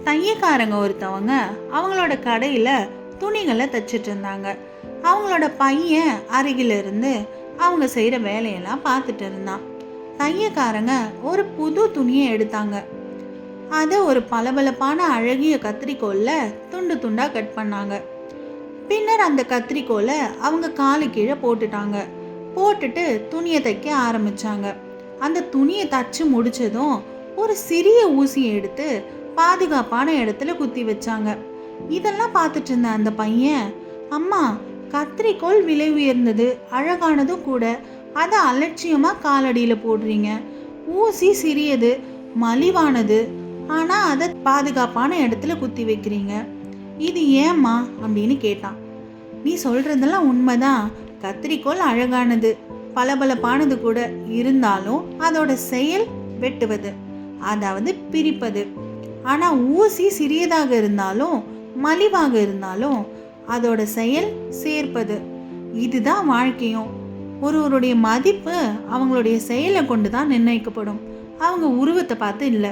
தையக்காரங்க ஒருத்தவங்க அவங்களோட கடையில் துணிகளை தைச்சிட்டு இருந்தாங்க. அவங்களோட பையன் அருகில் இருந்து அவங்க செய்கிற வேலையெல்லாம் பார்த்துட்டு இருந்தான். தையக்காரங்க ஒரு புது துணியை எடுத்தாங்க. அதை ஒரு பளபளப்பான அழகிய கத்திரிக்கோலில் துண்டு துண்டாக கட் பண்ணாங்க. பின்னர் அந்த கத்திரிக்கோலை அவங்க காலு கீழே போட்டுட்டு துணியை தைக்க ஆரம்பித்தாங்க. அந்த துணியை தச்சு முடித்ததும் ஒரு சிறிய ஊசியை எடுத்து பாதுகாப்பான இடத்துல குத்தி வச்சாங்க. இதெல்லாம் பார்த்துட்டு இருந்த அந்த பையன், அம்மா, கத்திரிக்கோள் விலை உயர்ந்தது, அழகானதும் கூட, அதை அலட்சியமாக காலடியில் போடுறீங்க. ஊசி சிறியது, மலிவானது, ஆனால் அதை பாதுகாப்பான இடத்துல குத்தி வைக்கிறீங்க. இது ஏம்மா அப்படின்னு கேட்டான். நீ சொல்கிறதெல்லாம் உண்மைதான். கத்திரிக்கோள் அழகானது, பளபளப்பானது கூட, இருந்தாலும் அதோட செயல் வெட்டுவது, அதாவது பிரிப்பது. ஆனால் ஊசி சிறியதாக இருந்தாலும் மலிவாக இருந்தாலும் அதோட செயல் சேர்ப்பது. இதுதான் வாழ்க்கையும். ஒருவருடைய மதிப்பு அவங்களுடைய செயலை கொண்டு தான் நிர்ணயிக்கப்படும், அவங்க உருவத்தை பார்த்து இல்லை.